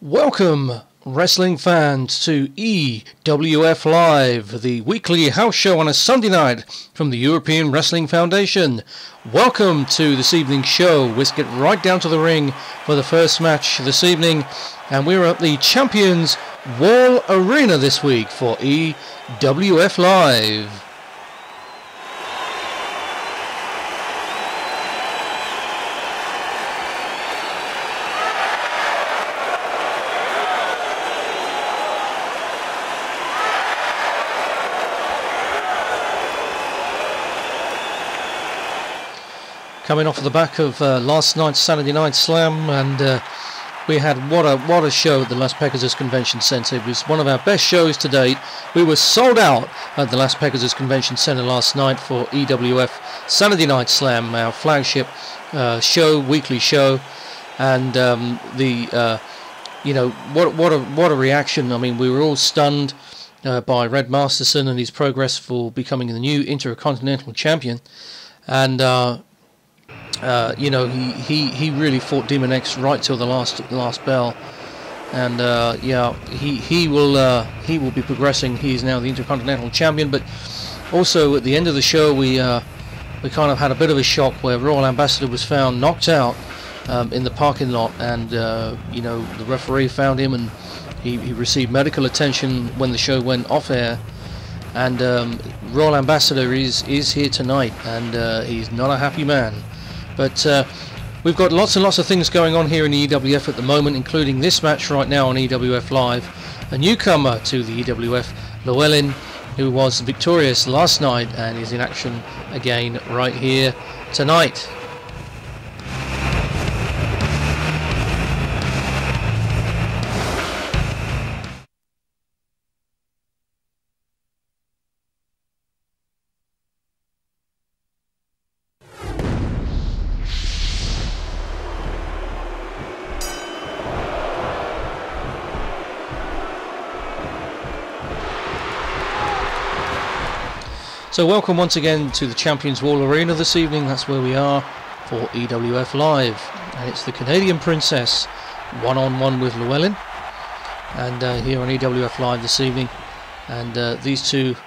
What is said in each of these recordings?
Welcome, wrestling fans, to EWF Live, the weekly house show on a Sunday night from the European Wrestling Foundation. Welcome to this evening's show. Let's get right down to the ring for the first match this evening, and we're at the Champions Wall Arena this week for EWF Live. Coming off the back of last night's Saturday Night Slam, and we had what a show at the Las Pegasus Convention Center. It was one of our best shows to date. We were sold out at the Las Pegasus Convention Center last night for EWF Saturday Night Slam, our flagship weekly show, and what a reaction! I mean, we were all stunned by Red Masterson and his progress for becoming the new Intercontinental Champion, and he really fought Demon X right till the last bell, and he will be progressing. He is now the Intercontinental Champion. But also at the end of the show, we kind of had a bit of a shock where Royal Ambassador was found knocked out in the parking lot, and the referee found him, and he received medical attention when the show went off air. And Royal Ambassador is here tonight, and he's not a happy man. But we've got lots and lots of things going on here in the EWF at the moment, including this match right now on EWF Live. A newcomer to the EWF, Llewellyn, who was victorious last night and is in action again right here tonight. So welcome once again to the Champions Wall Arena this evening. That's where we are for EWF Live, and it's the Canadian Princess one-on-one with Llewellyn, and here on EWF Live this evening. And these two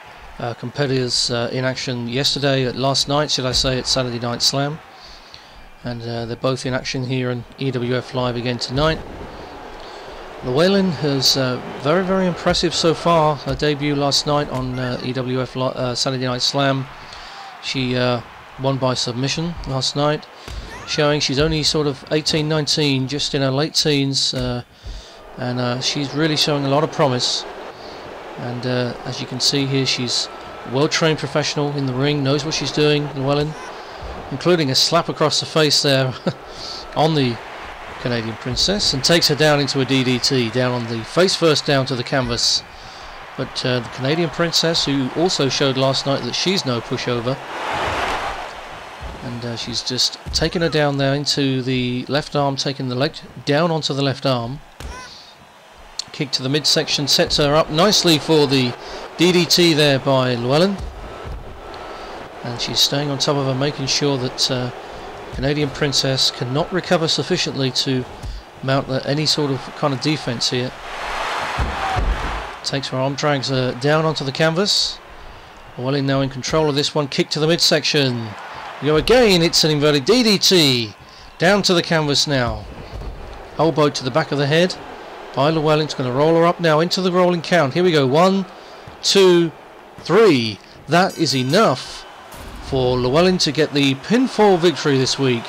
competitors in action last night, should I say, at Saturday Night Slam, and they're both in action here on EWF Live again tonight. Llewellyn is very, very impressive so far. Her debut last night on EWF Saturday Night Slam. She won by submission last night, showing she's only sort of 18, 19, just in her late teens, and she's really showing a lot of promise. And as you can see here, she's a well-trained professional in the ring, knows what she's doing, Llewellyn, including a slap across the face there on the Canadian Princess, and takes her down into a DDT, down on the face first, down to the canvas. But the Canadian Princess, who also showed last night that she's no pushover, and she's just taken her down there into the left arm, taking the leg down onto the left arm. Kick to the midsection sets her up nicely for the DDT there by Llewellyn, and she's staying on top of her, making sure that Canadian Princess cannot recover sufficiently to mount any sort of kind of defense here. Takes her arm, drags her down onto the canvas. Llewellyn now in control of this one. Kick to the midsection. We go again. It's an inverted DDT. Down to the canvas now. Elbow to the back of the head by Llewellyn. It's going to roll her up now into the rolling count. Here we go. 1, 2, 3. That is enough for Llewellyn to get the pinfall victory this week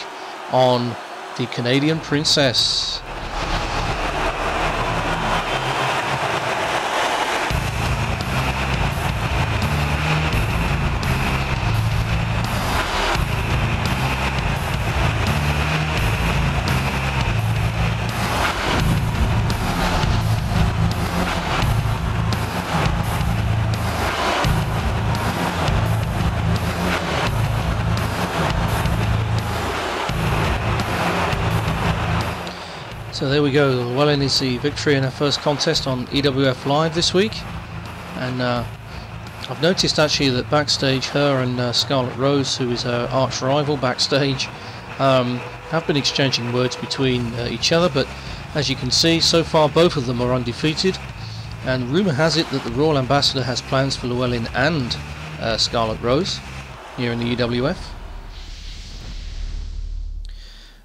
on the Canadian Princess. So there we go, Llewellyn is the victory in her first contest on EWF Live this week. And I've noticed actually that backstage, her and Scarlet Rose, who is her arch rival backstage, have been exchanging words between each other, but As you can see, so far both of them are undefeated, and rumour has it that the Royal Ambassador has plans for Llewellyn and Scarlet Rose here in the EWF.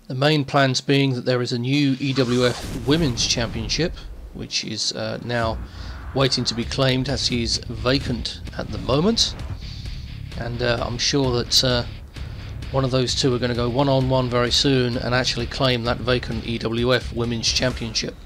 The main plans being that there is a new EWF Women's Championship, which is now waiting to be claimed, as he is vacant at the moment, and I'm sure that one of those two are going to go one-on-one very soon and actually claim that vacant EWF Women's Championship.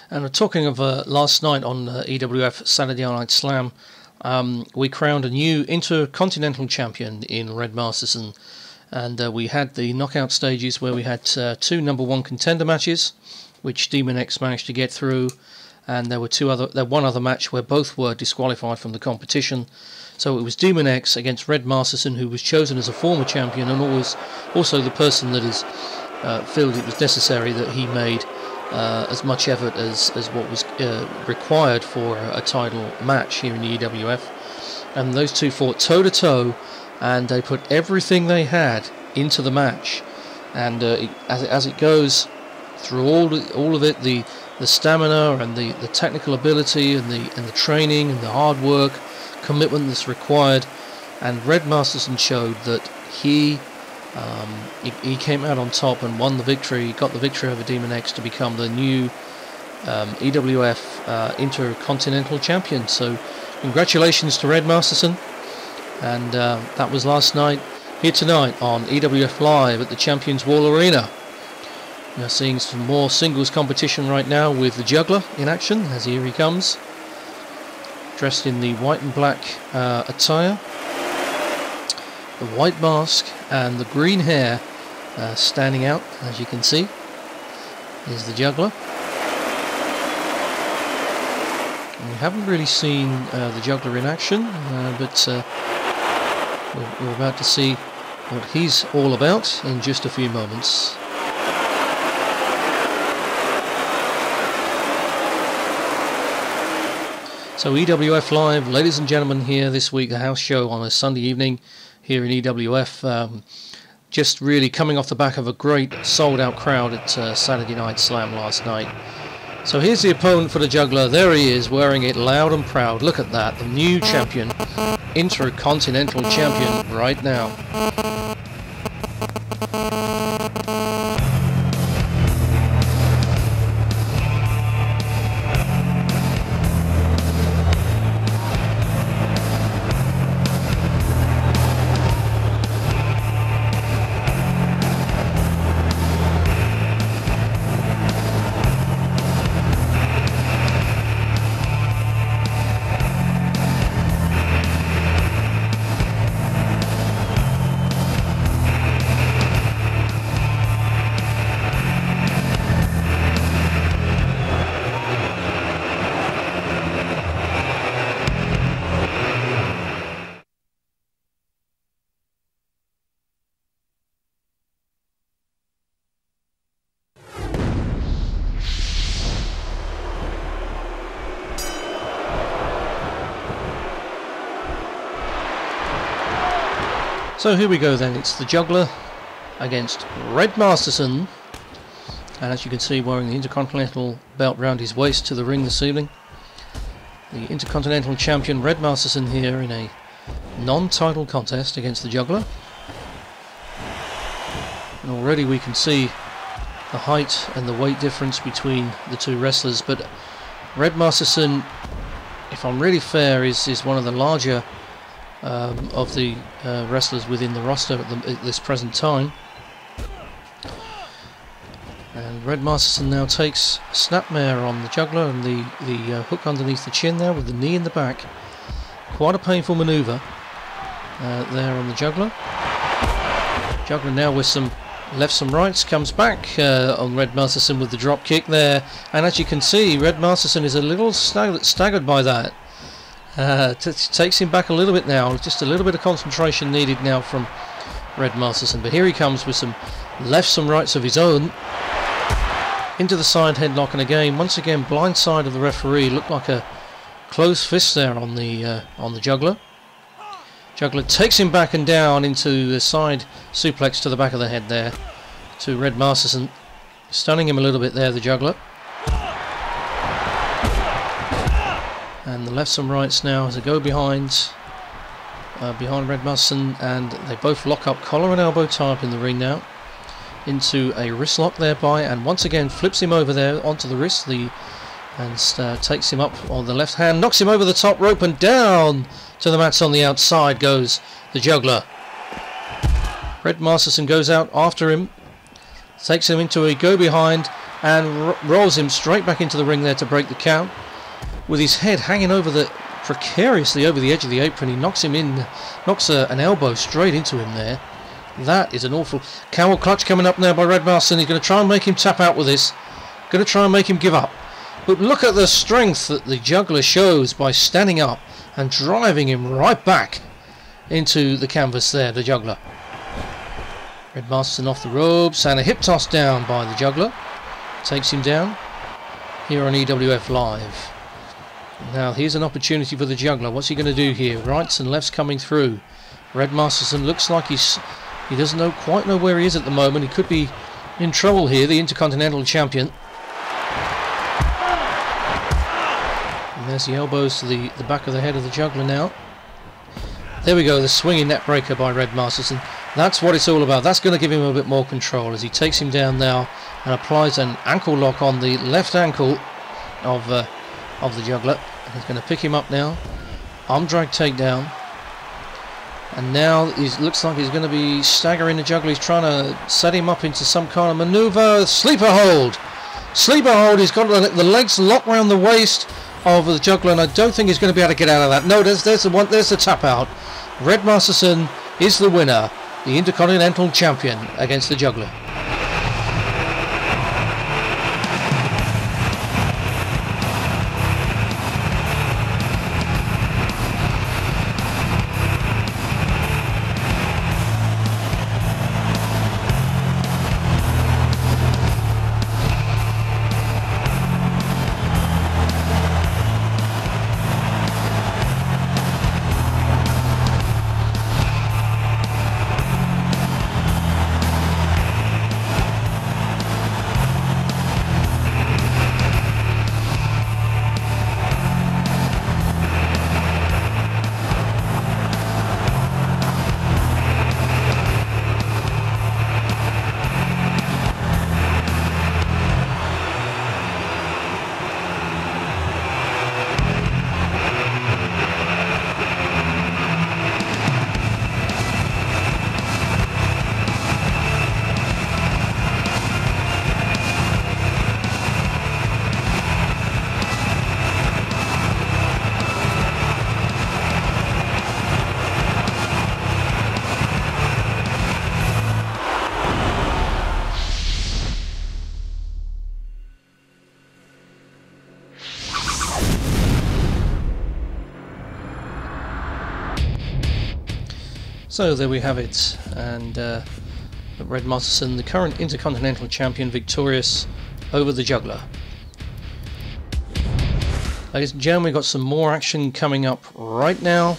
And talking of last night on EWF Saturday Night Slam, we crowned a new Intercontinental Champion in Red Masterson, and we had the knockout stages where we had two #1 contender matches, which Demon X managed to get through, and there were one other match where both were disqualified from the competition. So it was Demon X against Red Masterson, who was chosen as a former champion, and also the person that is felt it was necessary that he made as much effort as what was required for a title match here in the EWF. And those two fought toe to toe, and they put everything they had into the match. And as it goes through all of it, the stamina and the technical ability and the training and the hard work, commitment that's required, and Red Masterson showed that he came out on top and won the victory. He got the victory over Demon X to become the new EWF Intercontinental Champion. So congratulations to Red Masterson, and that was last night. Here tonight on EWF Live at the Champions Wall Arena. We're seeing some more singles competition right now with the Juggler in action, as here he comes, dressed in the white and black attire, the white mask and the green hair standing out, as you can see. Here's the Juggler. And we haven't really seen the Juggler in action, but we're about to see what he's all about in just a few moments. So EWF Live, ladies and gentlemen, here this week, the house show on a Sunday evening here in EWF. Just really coming off the back of a great sold-out crowd at Saturday Night Slam last night. So here's the opponent for the Juggler. There he is, wearing it loud and proud. Look at that, the new champion, Intercontinental Champion right now. So here we go then, it's the Juggler against Red Masterson, and as you can see, wearing the Intercontinental belt round his waist to the ring this evening. The Intercontinental Champion Red Masterson here in a non-title contest against the Juggler. And already we can see the height and the weight difference between the two wrestlers, but Red Masterson, if I'm really fair, is one of the larger of the wrestlers within the roster at this present time. And Red Masterson now takes a snapmare on the Juggler, and the hook underneath the chin there with the knee in the back. Quite a painful manoeuvre there on the Juggler. Juggler now with some lefts and rights comes back on Red Masterson with the drop kick there, and as you can see, Red Masterson is a little staggered by that. Takes him back a little bit now. Just a little bit of concentration needed now from Red Masterson, but here he comes with some lefts and rights of his own into the side headlock, and again, once again, blind side of the referee. Looked like a closed fist there on the Juggler. Juggler takes him back and down into the side suplex to the back of the head there to Red Masterson, stunning him a little bit there, the Juggler. And the lefts and rights now as they go behind Red Masterson, and they both lock up, collar and elbow tie up in the ring now, into a wrist lock thereby, and once again flips him over there onto the wrist, and takes him up on the left hand, knocks him over the top rope, and down to the mats on the outside goes the Juggler. Red Masterson goes out after him, takes him into a go behind, and rolls him straight back into the ring there to break the count. With his head hanging precariously over the edge of the apron, he knocks him in, knocks an elbow straight into him there. That is an awful camel clutch coming up now by Red Masterson. He's going to try and make him tap out with this. Going to try and make him give up. But look at the strength that the Juggler shows by standing up and driving him right back into the canvas there, the Juggler. Red Masterson off the ropes, and a hip toss down by the Juggler. Takes him down here on EWF Live. Now here's an opportunity for the Juggler. What's he going to do here? Rights and lefts coming through. Red Masterson looks like he doesn't quite know where he is at the moment. He could be in trouble here, the Intercontinental Champion. And there's the elbows to the back of the head of the Juggler now. There we go, the swinging net breaker by Red Masterson. That's what it's all about. That's going to give him a bit more control as he takes him down now and applies an ankle lock on the left ankle of the Juggler. And he's going to pick him up now. Arm drag takedown. And now it looks like he's going to be staggering the Juggler. He's trying to set him up into some kind of maneuver. Sleeper hold. Sleeper hold. He's got the legs locked around the waist of the Juggler, and I don't think he's going to be able to get out of that. No, there's the tap out. Red Masterson is the winner, the Intercontinental Champion, against the Juggler. So there we have it, and Red Masterson, the current Intercontinental Champion, victorious over the Juggler. Ladies and gentlemen, we've got some more action coming up right now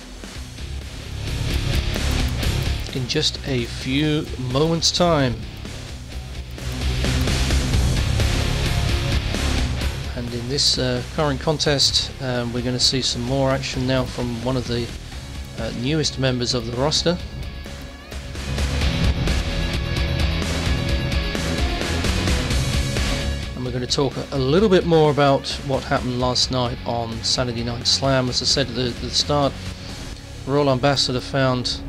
in just a few moments' time. And in this current contest, we're going to see some more action now from one of the newest members of the roster. And we're going to talk a little bit more about what happened last night on Saturday Night Slam. As I said at the start, Royal Ambassador found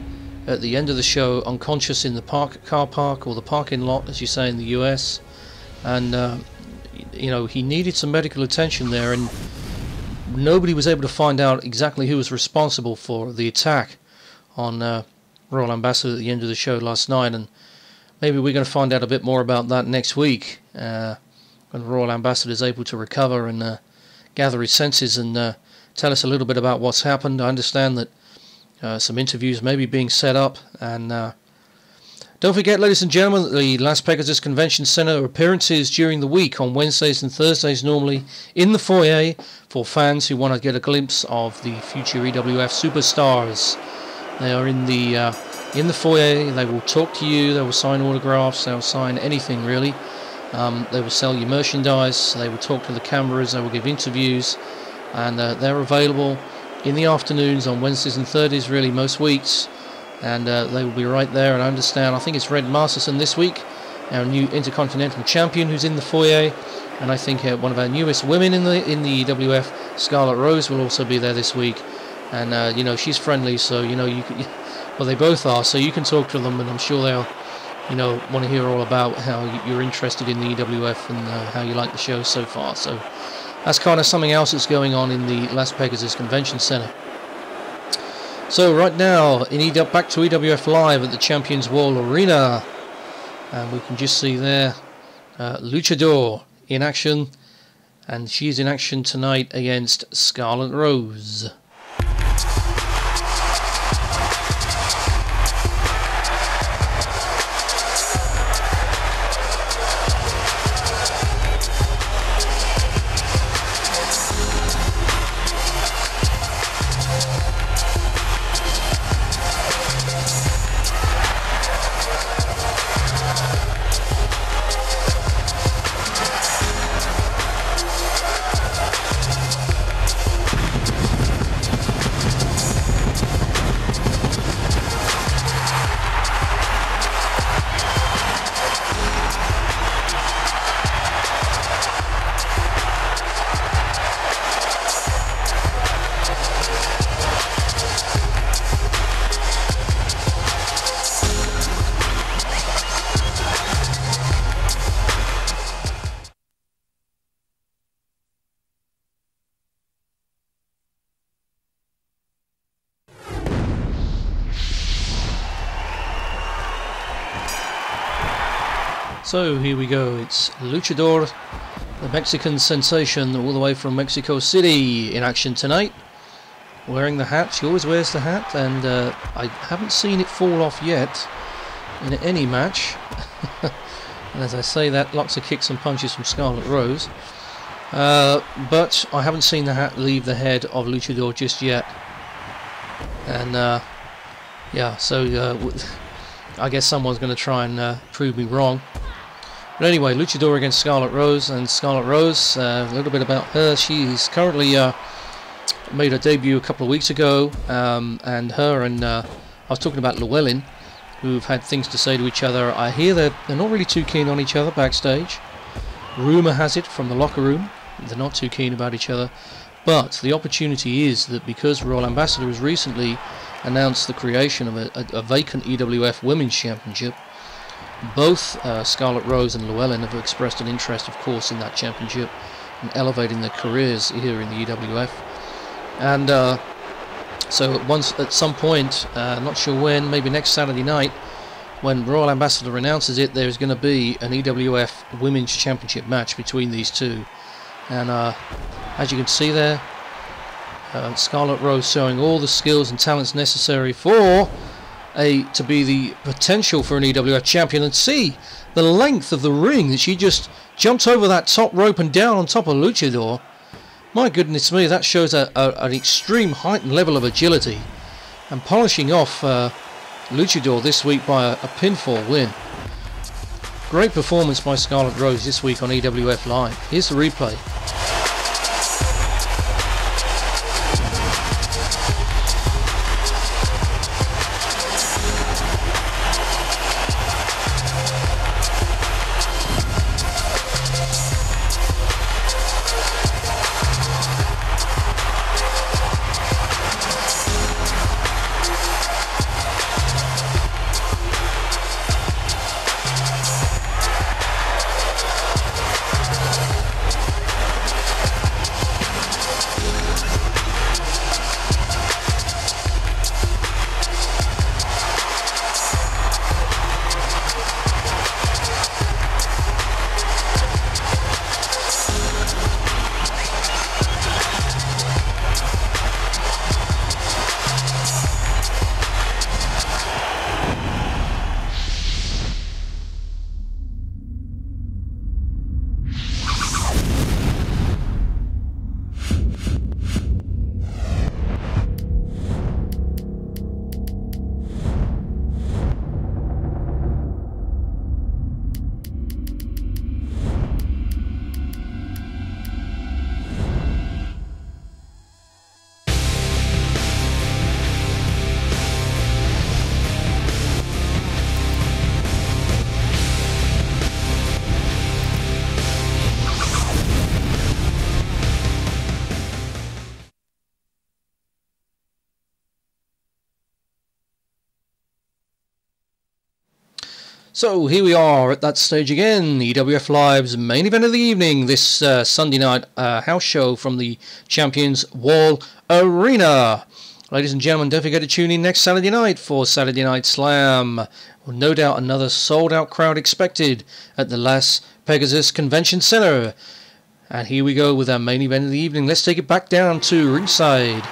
at the end of the show unconscious in the car park, or the parking lot as you say in the US, and you know, he needed some medical attention there, and nobody was able to find out exactly who was responsible for the attack on Royal Ambassador at the end of the show last night, and maybe we're going to find out a bit more about that next week when Royal Ambassador is able to recover and gather his senses and tell us a little bit about what's happened. I understand that some interviews may be being set up, and don't forget, ladies and gentlemen, the Las Pegasus Convention Center appearances during the week on Wednesdays and Thursdays normally in the foyer for fans who want to get a glimpse of the future EWF superstars. They are in the foyer. They will talk to you, they will sign autographs, they'll sign anything really. They will sell you merchandise, they will talk to the cameras, they will give interviews, and they're available in the afternoons on Wednesdays and Thursdays really most weeks, and they will be right there. And I understand, I think it's Red Masterson this week, our new Intercontinental Champion, who's in the foyer, and I think one of our newest women in the EWF, Scarlet Rose, will also be there this week. And you know, she's friendly, so you know, well, they both are, so you can talk to them, and I'm sure they'll, you know, want to hear all about how you're interested in the EWF and how you like the show so far. So that's kind of something else that's going on in the Las Pegasus Convention Center. So right now, back to EWF Live at the Champions Wall Arena, and we can just see there Luchador in action, and she's in action tonight against Scarlet Rose. So here we go, it's Luchador, the Mexican sensation, all the way from Mexico City, in action tonight. Wearing the hat, she always wears the hat, and I haven't seen it fall off yet in any match. And as I say that, lots of kicks and punches from Scarlet Rose. But I haven't seen the hat leave the head of Luchador just yet. And yeah, so I guess someone's going to try and prove me wrong. But anyway, Luchador against Scarlet Rose, and Scarlet Rose, a little bit about her. She's currently made her debut a couple of weeks ago, and her and I was talking about Llewellyn, who've had things to say to each other. I hear that they're not really too keen on each other backstage. Rumour has it from the locker room they're not too keen about each other, but the opportunity is that because Royal Ambassador has recently announced the creation of a vacant EWF Women's Championship, both Scarlet Rose and Llewellyn have expressed an interest, of course, in that championship and elevating their careers here in the EWF. And so at some point, not sure when, maybe next Saturday night, when Royal Ambassador announces it, there's going to be an EWF Women's Championship match between these two. And as you can see there, Scarlet Rose showing all the skills and talents necessary for to be the potential for an EWF champion. And see the length of the ring that she just jumped over that top rope and down on top of Luchador. My goodness me, that shows an extreme heightened level of agility, and polishing off Luchador this week by a pinfall win. Great performance by Scarlet Rose this week on EWF Live. Here's the replay. So here we are at that stage again, EWF Live's main event of the evening, this Sunday night house show from the Champions Wall Arena. Ladies and gentlemen, don't forget to tune in next Saturday night for Saturday Night Slam. Well, no doubt another sold-out crowd expected at the Las Pegasus Convention Center. And here we go with our main event of the evening. Let's take it back down to ringside.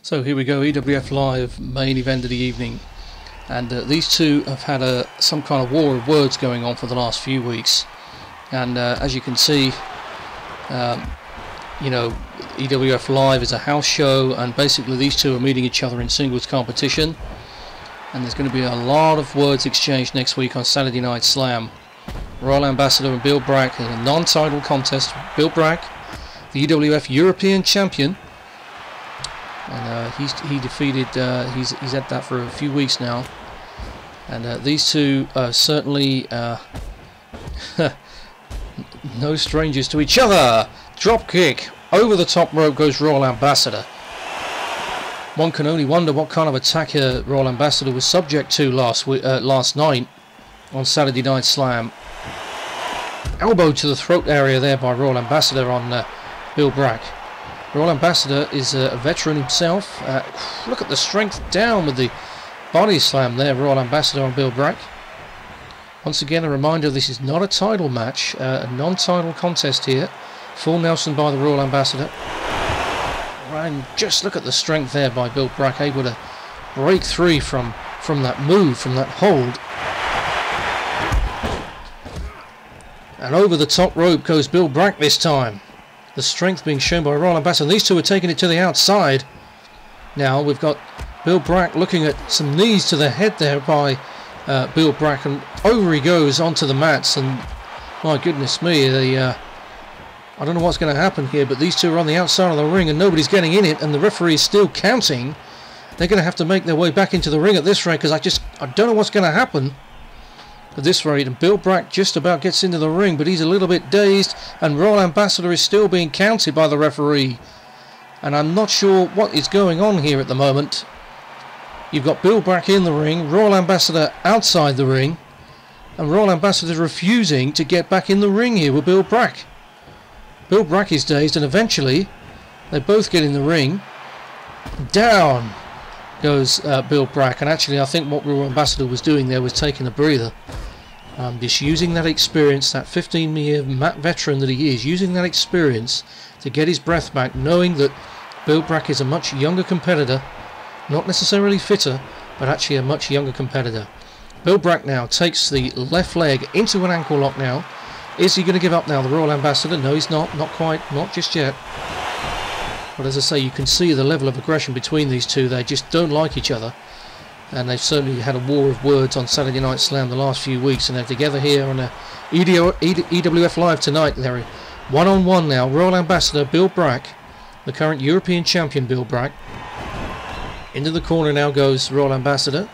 So here we go, EWF Live, main event of the evening, and these two have had some kind of war of words going on for the last few weeks, and as you can see, you know, EWF Live is a house show, and basically these two are meeting each other in singles competition, and there's going to be a lot of words exchanged next week on Saturday Night Slam. Royal Ambassador and Bill Brack in a non-title contest. Bill Brack, the EWF European Champion, and he defeated, he's had that for a few weeks now, and these two are certainly no strangers to each other. Drop kick over the top rope goes Royal Ambassador. One can only wonder what kind of attack Royal Ambassador was subject to last night on Saturday Night Slam. Elbow to the throat area there by Royal Ambassador on Bill Brack. Royal Ambassador is a veteran himself. Look at the strength down with the body slam there, Royal Ambassador on Bill Brack. Once again, a reminder, this is not a title match, a non-title contest here. Full Nelson by the Royal Ambassador. And just look at the strength there by Bill Brack, able to break free from that move, from that hold. And over the top rope goes Bill Brack this time. The strength being shown by Royal Ambassador. These two are taking it to the outside. Now we've got Bill Brack looking at some knees to the head there by Bill Brack, and over he goes onto the mats, and my goodness me, I don't know what's going to happen here, but these two are on the outside of the ring and nobody's getting in it, and the referee is still counting. They're going to have to make their way back into the ring at this rate, because I don't know what's going to happen at this rate. And Bill Brack just about gets into the ring, but he's a little bit dazed, and Royal Ambassador is still being counted by the referee, and I'm not sure what is going on here at the moment. You've got Bill Brack in the ring, Royal Ambassador outside the ring, and Royal Ambassador refusing to get back in the ring here with Bill Brack. Bill Brack is dazed, and eventually they both get in the ring. Down goes Bill Brack, and actually I think what Royal Ambassador was doing there was taking a breather. Just using that experience, that 15-year veteran that he is, using that experience to get his breath back, knowing that Bill Brack is a much younger competitor, not necessarily fitter, but actually a much younger competitor. Bill Brack now takes the left leg into an ankle lock now. Is he going to give up now, the Royal Ambassador? No, he's not. Not quite. Not just yet. But as I say, you can see the level of aggression between these two. They just don't like each other. And they've certainly had a war of words on Saturday Night Slam the last few weeks. And they're together here on EWF Live tonight. They're one-on-one now. Royal Ambassador Bill Brack, the current European champion Bill Brack. Into the corner now goes Royal Ambassador.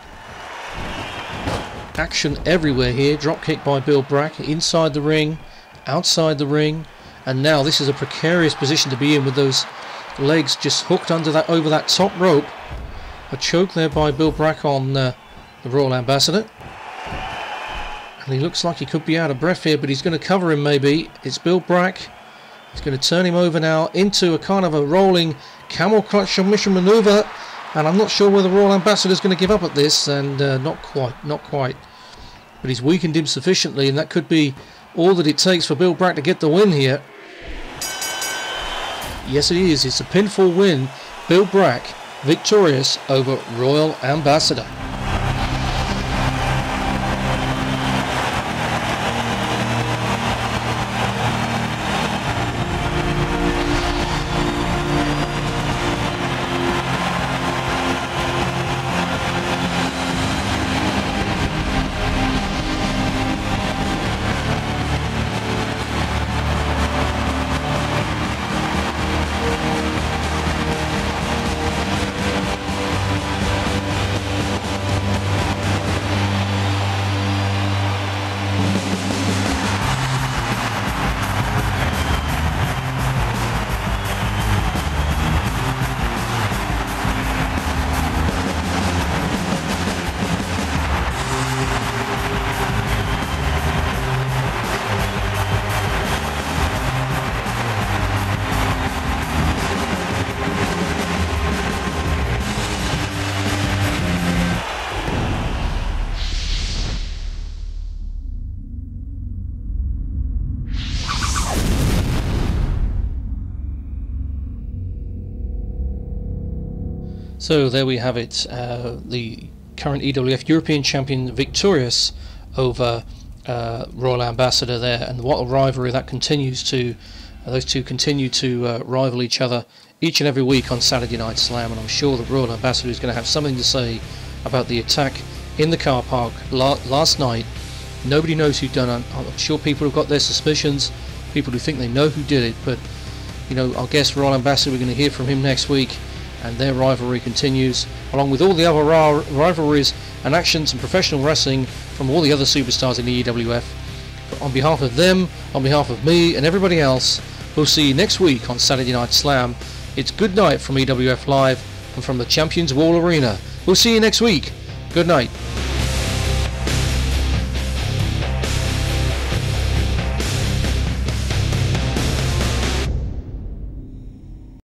Action everywhere here. Drop kick by Bill Brack. Inside the ring, outside the ring. And now this is a precarious position to be in with those legs just hooked under that, over that top rope. A choke there by Bill Brack on the Royal Ambassador. And he looks like he could be out of breath here, but he's going to cover him maybe. It's Bill Brack. He's going to turn him over now into a kind of a rolling camel clutch submission maneuver. And I'm not sure whether the Royal Ambassador is going to give up at this, and not quite. But he's weakened him sufficiently, and that could be all that it takes for Bill Brack to get the win here. Yes, it is. It's a pinfall win. Bill Brack victorious over Royal Ambassador. So there we have it, the current EWF European Champion victorious over Royal Ambassador there, and what a rivalry that continues to, those two continue to rival each other each and every week on Saturday Night Slam, and I'm sure the Royal Ambassador is going to have something to say about the attack in the car park last night. Nobody knows who done it. I'm sure people have got their suspicions, people who think they know who did it, but you know, I guess Royal Ambassador, we're going to hear from him next week, and their rivalry continues, along with all the other rivalries and actions in professional wrestling from all the other superstars in the EWF. But on behalf of them, on behalf of me and everybody else, we'll see you next week on Saturday Night Slam. It's good night from EWF Live and from the Champions Wall Arena. We'll see you next week. Good night.